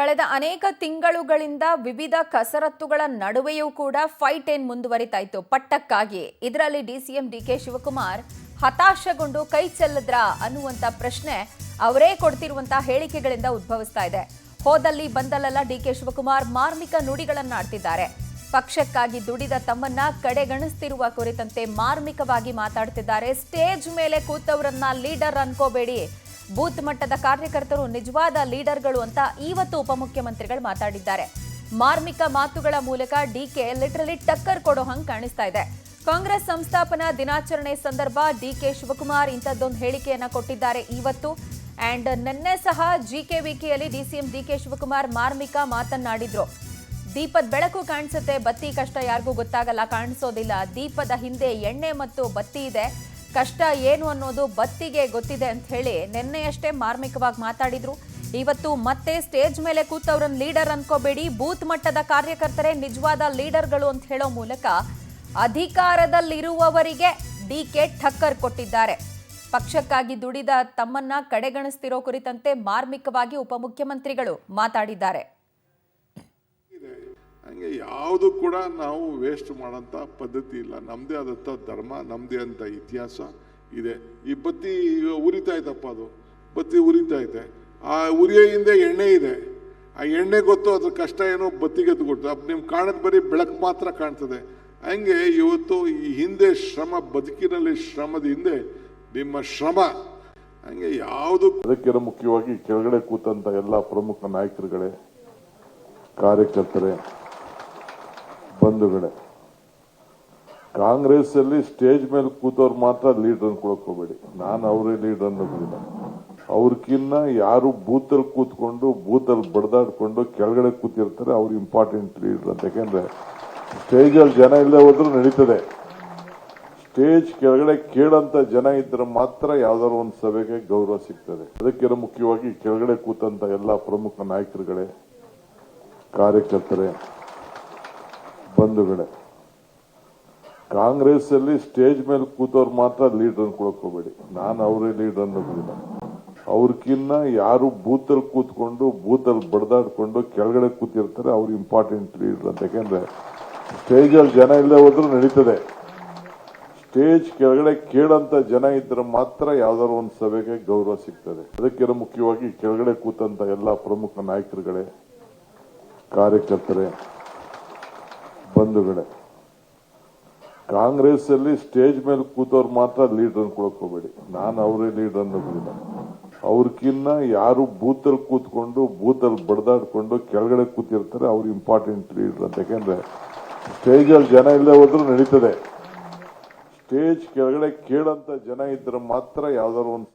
ಕಳೆದ ಅನೇಕ ತಿಂಗಳುಗಳಿಂದ ವಿವಿಧ ಕಸರತ್ತುಗಳ ನಡುವೆಯೂ ಕೂಡ ಫೈಟ್ ಏನ್ ಮುಂದುವರಿತಾ ಇತ್ತು ಪಟ್ಟಕ್ಕಾಗಿ. ಇದರಲ್ಲಿ ಡಿಸಿಎಂ ಡಿಕೆ ಶಿವಕುಮಾರ್ ಹತಾಶಗೊಂಡು ಕೈ ಚೆಲ್ಲದ್ರ ಅನ್ನುವಂತ ಪ್ರಶ್ನೆ ಅವರೇ ಕೊಡ್ತಿರುವಂತ ಹೇಳಿಕೆಗಳಿಂದ ಉದ್ಭವಿಸ್ತಾ ಇದೆ. ಹೋದಲ್ಲಿ ಬಂದಲ್ಲೆಲ್ಲ ಡಿಕೆ ಶಿವಕುಮಾರ್ ಮಾರ್ಮಿಕ ನುಡಿಗಳನ್ನಾಡ್ತಿದ್ದಾರೆ. ಪಕ್ಷಕ್ಕಾಗಿ ದುಡಿದ ತಮ್ಮನ್ನ ಕಡೆಗಣಿಸ್ತಿರುವ ಕುರಿತಂತೆ ಮಾರ್ಮಿಕವಾಗಿ ಮಾತಾಡ್ತಿದ್ದಾರೆ. ಸ್ಟೇಜ್ ಮೇಲೆ ಕೂತವರನ್ನ ಲೀಡರ್ ಅನ್ಕೋಬೇಡಿ, ಬೂತ್ ಮಟ್ಟದ ಕಾರ್ಯಕರ್ತರು ನಿಜವಾದ ಲೀಡರ್ಗಳು ಅಂತ ಇವತ್ತು ಉಪಮುಖ್ಯಮಂತ್ರಿಗಳು ಮಾತಾಡಿದ್ದಾರೆ. ಮಾರ್ಮಿಕ ಮಾತುಗಳ ಮೂಲಕ ಡಿಕೆ ಲಿಟರಲಿ ಟಕ್ಕರ್ ಕೊಡೋ ಹಂಗೆ ಕಾಣಿಸ್ತಾ ಇದೆ. ಕಾಂಗ್ರೆಸ್ ಸಂಸ್ಥಾಪನಾ ದಿನಾಚರಣೆ ಸಂದರ್ಭ ಡಿಕೆ ಶಿವಕುಮಾರ್ ಇಂಥದ್ದೊಂದು ಹೇಳಿಕೆಯನ್ನ ಕೊಟ್ಟಿದ್ದಾರೆ ಇವತ್ತು. ಅಂಡ್ ನಿನ್ನೆ ಸಹ ಜಿಕೆವಿಕೆಯಲ್ಲಿ ಡಿಸಿಎಂ ಡಿಕೆ ಶಿವಕುಮಾರ್ ಮಾರ್ಮಿಕ ಮಾತನ್ನಾಡಿದ್ರು. ದೀಪದ ಬೆಳಕು ಕಾಣಿಸುತ್ತೆ, ಬತ್ತಿ ಕಷ್ಟ ಯಾರಿಗೂ ಗೊತ್ತಾಗಲ್ಲ, ಕಾಣಿಸೋದಿಲ್ಲ. ದೀಪದ ಹಿಂದೆ ಎಣ್ಣೆ ಮತ್ತು ಬತ್ತಿ ಇದೆ, ಕಷ್ಟ ಏನು ಅನ್ನೋದು ಬತ್ತಿಗೆ ಗೊತ್ತಿದೆ ಅಂತ ಹೇಳಿ ನಿನ್ನೆಯಷ್ಟೇ ಮಾರ್ಮಿಕವಾಗಿ ಮಾತಾಡಿದ್ರು. ಇವತ್ತು ಮತ್ತೆ ಸ್ಟೇಜ್ ಮೇಲೆ ಕೂತವ್ರನ್ನ ಲೀಡರ್ ಅನ್ಕೋಬೇಡಿ, ಬೂತ್ ಮಟ್ಟದ ಕಾರ್ಯಕರ್ತರೇ ನಿಜವಾದ ಲೀಡರ್ಗಳು ಅಂತ ಹೇಳೋ ಮೂಲಕ ಅಧಿಕಾರದಲ್ಲಿರುವವರಿಗೆ ಡಿಕೆ ಠಕ್ಕರ್ ಕೊಟ್ಟಿದ್ದಾರೆ. ಪಕ್ಷಕ್ಕಾಗಿ ದುಡಿದ ತಮ್ಮನ್ನ ಕಡೆಗಣಿಸ್ತಿರೋ ಕುರಿತಂತೆ ಮಾರ್ಮಿಕವಾಗಿ ಉಪಮುಖ್ಯಮಂತ್ರಿಗಳು ಮಾತಾಡಿದ್ದಾರೆ. ಹಂಗೆ ಯಾವುದು ಕೂಡ ನಾವು ವೇಸ್ಟ್ ಮಾಡೋಂಥ ಪದ್ಧತಿ ಇಲ್ಲ. ನಮ್ಮದೇ ಆದಂಥ ಧರ್ಮ, ನಮ್ಮದೇ ಅಂತ ಇತಿಹಾಸ ಇದೆ. ಈ ಬತ್ತಿ ಉರಿತಾ ಇತ್ತಪ್ಪ, ಅದು ಬತ್ತಿ ಉರಿತಾ ಇದೆ, ಆ ಉರಿಯ ಹಿಂದೆ ಎಣ್ಣೆ ಇದೆ. ಆ ಎಣ್ಣೆ ಗೊತ್ತು, ಅದ್ರ ಕಷ್ಟ ಏನೋ ಬತ್ತಿಗೆ ಗೊತ್ತು. ಅದು ನಿಮ್ಗೆ ಕಾಣದ ಬರೀ ಬೆಳಕು ಮಾತ್ರ ಕಾಣ್ತದೆ. ಹಂಗೆ ಇವತ್ತು ಈ ಹಿಂದೆ ಶ್ರಮ, ಬದುಕಿನಲ್ಲಿ ಶ್ರಮದ ಹಿಂದೆ ನಿಮ್ಮ ಶ್ರಮ. ಹಂಗೆ ಯಾವುದು ಅದಕ್ಕಿಂತ ಮುಖ್ಯವಾಗಿ ಕೆಳಗಡೆ ಕೂತಂತ ಎಲ್ಲ ಪ್ರಮುಖ ನಾಯಕರುಗಳೇ, ಕಾರ್ಯಕರ್ತರೇ, ಬಂಧುಗಳೇ, ಕಾಂಗ್ರೆಸ್ ಅಲ್ಲಿ ಸ್ಟೇಜ್ ಮೇಲೆ ಕೂತವ್ರು ಮಾತ್ರ ಲೀಡರ್ ಅನ್ಕೊಳಕ್ ಹೋಗ್ಬೇಡಿ. ನಾನು ಅವರೇ ಲೀಡರ್ ಅನ್ನೋದಿಲ್ಲ. ಅವ್ರಕ್ಕಿನ್ನ ಯಾರು ಬೂತಲ್ಲಿ ಕೂತ್ಕೊಂಡು ಬೂತಲ್ಲಿ ಬಡ್ದಾಡ್ಕೊಂಡು ಕೆಳಗಡೆ ಕೂತಿರ್ತಾರೆ ಅವ್ರು ಇಂಪಾರ್ಟೆಂಟ್ ಲೀಡರ್ ಅಂತ. ಯಾಕೆಂದ್ರೆ ಸ್ಟೇಜ್ ಅಲ್ಲಿ ಜನ ಇಲ್ಲದೆ ಹೋದ್ರೂ ನಡೀತದೆ. ಸ್ಟೇಜ್ ಕೆಳಗಡೆ ಕೇಳಂತ ಜನ ಇದ್ರೆ ಮಾತ್ರ ಯಾವ್ದಾದ್ರು ಒಂದು ಸಭೆಗೆ ಗೌರವ ಸಿಗ್ತದೆ. ಅದಕ್ಕಿಂತ ಮುಖ್ಯವಾಗಿ ಕೆಳಗಡೆ ಕೂತಂತ ಎಲ್ಲ ಪ್ರಮುಖ ನಾಯಕರುಗಳೇ, ಕಾರ್ಯಕರ್ತರೇ, ಬಂಧುಗಳೇ, ಕಾಂಗ್ರೆಸ್ ಅಲ್ಲಿ ಸ್ಟೇಜ್ ಮೇಲೆ ಕೂತವ್ರು ಮಾತ್ರ ಲೀಡರ್ ಅನ್ಕೊಳಕ್ ಹೋಗ್ಬೇಡಿ. ನಾನು ಅವರೇ ಲೀಡರ್ ಅನ್ನೋದಿಲ್ಲ. ಅವ್ರಕ್ಕಿನ್ನ ಯಾರು ಬೂತಲ್ಲಿ ಕೂತ್ಕೊಂಡು ಬೂತಲ್ಲಿ ಬಡ್ದಾಡ್ಕೊಂಡು ಕೆಳಗಡೆ ಕೂತಿರ್ತಾರೆ ಅವ್ರು ಇಂಪಾರ್ಟೆಂಟ್ ಲೀಡರ್ ಅಂತ. ಯಾಕೆಂದ್ರೆ ಸ್ಟೇಜ್ ಅಲ್ಲಿ ಜನ ಇಲ್ಲದೆ ಹೋದ್ರೂ ನಡೀತದೆ. ಸ್ಟೇಜ್ ಕೆಳಗಡೆ ಕೇಳಂತ ಜನ ಇದ್ರೆ ಮಾತ್ರ ಯಾವ್ದಾದ್ರು ಒಂದು ಸಭೆಗೆ ಗೌರವ ಸಿಗ್ತದೆ. ಅದಕ್ಕಿಂತ ಮುಖ್ಯವಾಗಿ ಕೆಳಗಡೆ ಕೂತಂತ ಎಲ್ಲ ಪ್ರಮುಖ ನಾಯಕರುಗಳೇ, ಕಾರ್ಯಕರ್ತರೇ, ಬಂಧುಗಳೇ, ಕಾಂಗ್ರೆಸ್ ಅಲ್ಲಿ ಸ್ಟೇಜ್ ಮೇಲೆ ಕೂತವ್ರು ಮಾತ್ರ ಲೀಡರ್ ಅನ್ಕೊಳಕ್ ಹೋಗ್ಬೇಡಿ. ನಾನು ಅವರೇ ಲೀಡರ್ ಅನ್ನೋದಿಲ್ಲ. ಅವ್ರಕ್ಕಿನ್ನ ಯಾರು ಬೂತಲ್ಲಿ ಕೂತ್ಕೊಂಡು ಬೂತಲ್ಲಿ ಬಡ್ದಾಡ್ಕೊಂಡು ಕೆಳಗಡೆ ಕೂತಿರ್ತಾರೆ ಅವ್ರು ಇಂಪಾರ್ಟೆಂಟ್ ಲೀಡರ್ ಅಂತ. ಯಾಕೆಂದ್ರೆ ಸ್ಟೇಜ್ ಅಲ್ಲಿ ಜನ ಇಲ್ಲದೆ ಹೋದ್ರೂ ನಡೀತದೆ. ಸ್ಟೇಜ್ ಕೆಳಗಡೆ ಕೇಳಂತ ಜನ ಇದ್ರೆ ಮಾತ್ರ ಯಾವ್ದಾದ್ರು ಒಂದು